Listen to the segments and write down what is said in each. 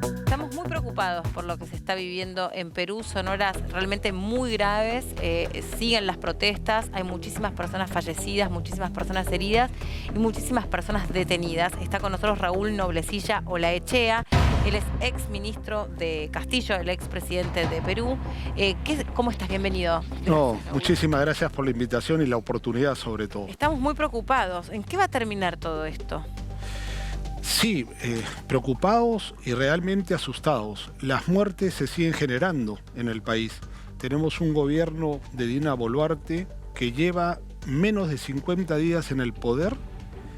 Estamos muy preocupados por lo que se está viviendo en Perú. Son horas realmente muy graves. Siguen las protestas. Hay muchísimas personas fallecidas, muchísimas personas heridas y muchísimas personas detenidas. Está con nosotros Raúl Noblecilla Olaechea. Él es ex ministro de Castillo, el ex presidente de Perú. ¿Cómo estás? Bienvenido. No, muchísimas gracias por la invitación y la oportunidad sobre todo. Estamos muy preocupados. ¿En qué va a terminar todo esto? Sí, preocupados y realmente asustados. Las muertes se siguen generando en el país. Tenemos un gobierno de Dina Boluarte que lleva menos de 50 días en el poder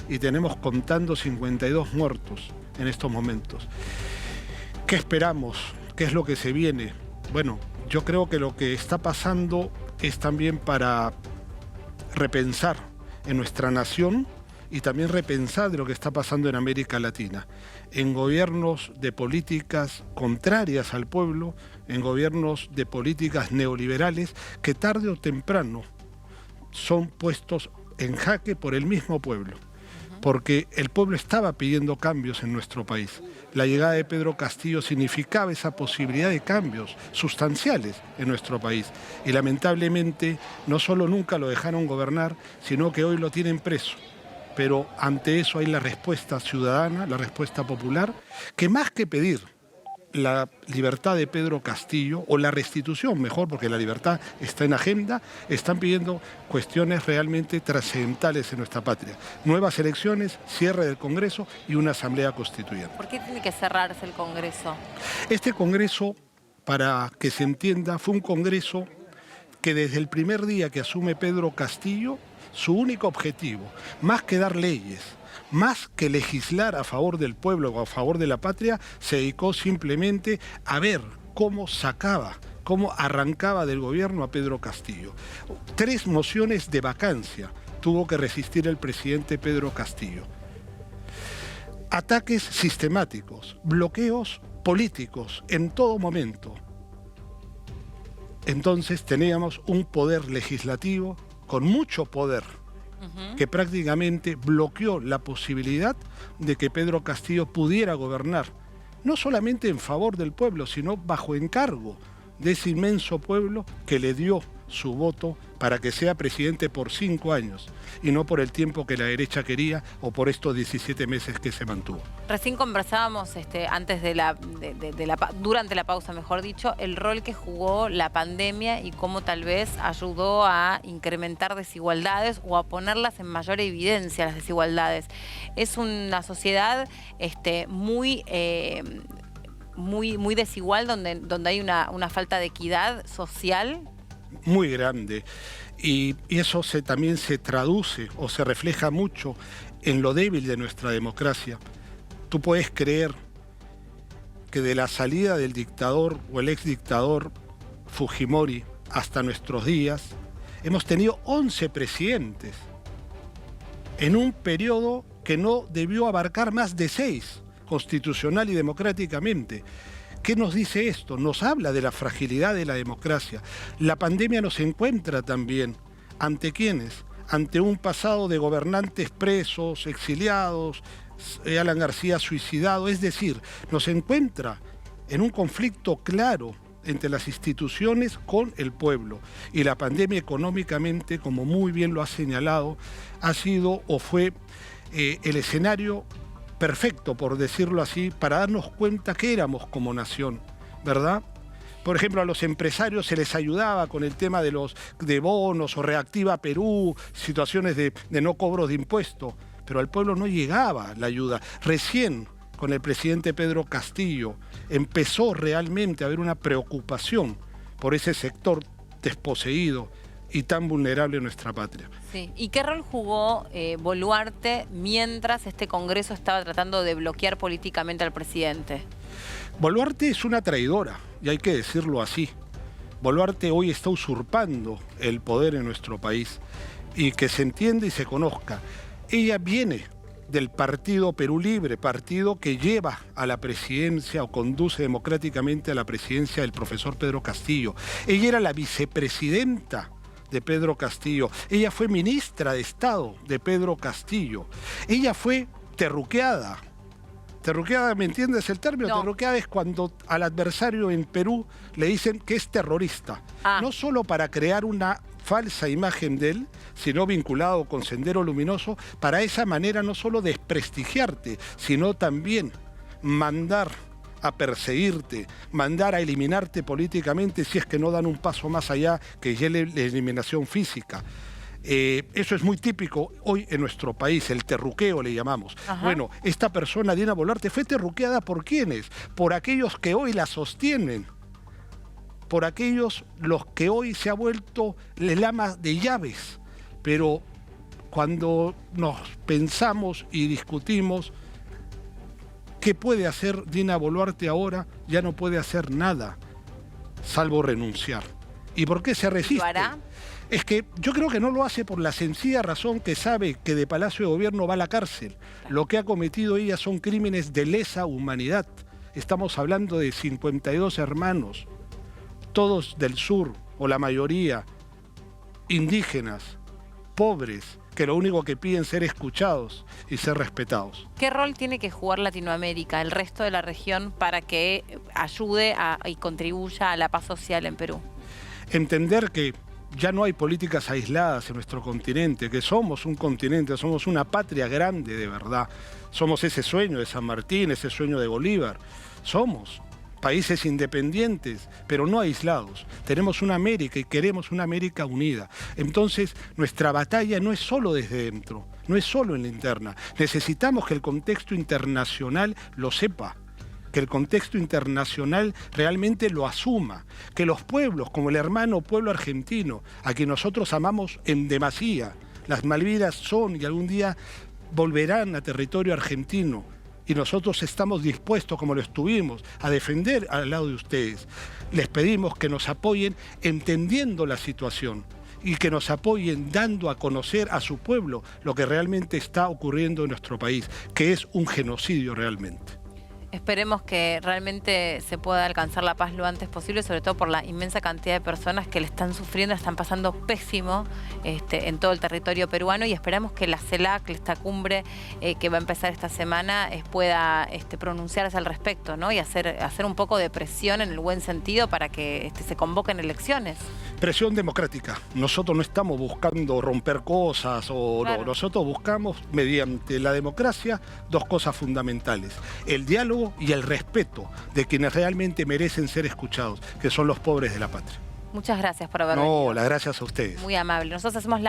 y tenemos contando 52 muertos en estos momentos. ¿Qué esperamos? ¿Qué es lo que se viene? Bueno, yo creo que lo que está pasando es también para repensar en nuestra nación y también repensar de lo que está pasando en América Latina, en gobiernos de políticas contrarias al pueblo, en gobiernos de políticas neoliberales que tarde o temprano son puestos en jaque por el mismo pueblo, porque el pueblo estaba pidiendo cambios en nuestro país. La llegada de Pedro Castillo significaba esa posibilidad de cambios sustanciales en nuestro país y lamentablemente no solo nunca lo dejaron gobernar, sino que hoy lo tienen preso. Pero ante eso hay la respuesta ciudadana, la respuesta popular, que más que pedir la libertad de Pedro Castillo, o la restitución mejor, porque la libertad está en agenda, están pidiendo cuestiones realmente trascendentales en nuestra patria. Nuevas elecciones, cierre del Congreso y una asamblea constituyente. ¿Por qué tiene que cerrarse el Congreso? Este Congreso, para que se entienda, fue un Congreso que desde el primer día que asume Pedro Castillo, su único objetivo, más que dar leyes, más que legislar a favor del pueblo o a favor de la patria, se dedicó simplemente a ver cómo sacaba, cómo arrancaba del gobierno a Pedro Castillo. 3 mociones de vacancia tuvo que resistir el presidente Pedro Castillo. Ataques sistemáticos, bloqueos políticos en todo momento. Entonces teníamos un poder legislativo con mucho poder, que prácticamente bloqueó la posibilidad de que Pedro Castillo pudiera gobernar, no solamente en favor del pueblo, sino bajo encargo de ese inmenso pueblo que le dio su voto para que sea presidente por 5 años y no por el tiempo que la derecha quería o por estos 17 meses que se mantuvo. Recién conversábamos antes durante la pausa, mejor dicho, el rol que jugó la pandemia y cómo tal vez ayudó a incrementar desigualdades o a ponerlas en mayor evidencia, las desigualdades. Es una sociedad muy desigual, donde hay una falta de equidad social. Muy grande, y eso también se traduce o se refleja mucho en lo débil de nuestra democracia. Tú puedes creer que de la salida del dictador o el exdictador Fujimori hasta nuestros días hemos tenido 11 presidentes en un periodo que no debió abarcar más de 6, constitucional y democráticamente. ¿Qué nos dice esto? Nos habla de la fragilidad de la democracia. La pandemia nos encuentra también. ¿Ante quiénes? Ante un pasado de gobernantes presos, exiliados, Alan García suicidado. Es decir, nos encuentra en un conflicto claro entre las instituciones con el pueblo. Y la pandemia económicamente, como muy bien lo ha señalado, ha sido o fue el escenario perfecto, por decirlo así, para darnos cuenta que éramos como nación, ¿verdad? Por ejemplo, a los empresarios se les ayudaba con el tema de bonos o Reactiva Perú, situaciones de no cobros de impuestos, pero al pueblo no llegaba la ayuda. Recién, con el presidente Pedro Castillo, empezó realmente a haber una preocupación por ese sector desposeído y tan vulnerable en nuestra patria. Sí. ¿Y qué rol jugó Boluarte mientras este Congreso estaba tratando de bloquear políticamente al presidente? Boluarte es una traidora, y hay que decirlo así. Boluarte hoy está usurpando el poder en nuestro país, y que se entienda y se conozca. Ella viene del partido Perú Libre, partido que lleva a la presidencia o conduce democráticamente a la presidencia del profesor Pedro Castillo. Ella era la vicepresidenta de Pedro Castillo. Ella fue ministra de Estado de Pedro Castillo. Ella fue terruqueada Terruqueada, ¿me entiendes el término? No. Terruqueada es cuando al adversario en Perú le dicen que es terrorista. No solo para crear una falsa imagen de él, sino vinculado con Sendero Luminoso, para esa manera no solo desprestigiarte, sino también mandar a perseguirte, mandar a eliminarte políticamente si es que no dan un paso más allá que ya la eliminación física. Eso es muy típico hoy en nuestro país, el terruqueo le llamamos. Ajá. Bueno, esta persona, Dina Boluarte, fue terruqueada ¿por quiénes? Por aquellos que hoy la sostienen, por aquellos los que hoy se ha vuelto el ama de llaves. Pero cuando nos pensamos y discutimos, ¿qué puede hacer Dina Boluarte ahora? Ya no puede hacer nada, salvo renunciar. ¿Y por qué se resiste? ¿Lo hará? Es que yo creo que no lo hace por la sencilla razón que sabe que de Palacio de Gobierno va a la cárcel. Lo que ha cometido ella son crímenes de lesa humanidad. Estamos hablando de 52 hermanos, todos del sur, o la mayoría, indígenas, pobres, que lo único que piden es ser escuchados y ser respetados. ¿Qué rol tiene que jugar Latinoamérica, el resto de la región, para que ayude y contribuya a la paz social en Perú? Entender que ya no hay políticas aisladas en nuestro continente, que somos un continente, somos una patria grande de verdad. Somos ese sueño de San Martín, ese sueño de Bolívar. Somos países independientes, pero no aislados. Tenemos una América y queremos una América unida. Entonces, nuestra batalla no es solo desde dentro, no es solo en la interna. Necesitamos que el contexto internacional lo sepa, que el contexto internacional realmente lo asuma, que los pueblos, como el hermano pueblo argentino, a quien nosotros amamos en demasía, las Malvinas son y algún día volverán a territorio argentino, y nosotros estamos dispuestos, como lo estuvimos, a defender al lado de ustedes. Les pedimos que nos apoyen entendiendo la situación y que nos apoyen dando a conocer a su pueblo lo que realmente está ocurriendo en nuestro país, que es un genocidio realmente. Esperemos que realmente se pueda alcanzar la paz lo antes posible, sobre todo por la inmensa cantidad de personas que le están sufriendo, están pasando pésimo en todo el territorio peruano, y esperamos que la CELAC, esta cumbre que va a empezar esta semana, pueda pronunciarse al respecto, ¿no? Y hacer un poco de presión en el buen sentido para que se convoquen elecciones. Presión democrática. Nosotros no estamos buscando romper cosas o claro. No. Nosotros buscamos, mediante la democracia, dos cosas fundamentales: el diálogo y el respeto de quienes realmente merecen ser escuchados, que son los pobres de la patria. Muchas gracias por haber venido. No, las gracias a ustedes. Muy amable. Nosotros hacemos la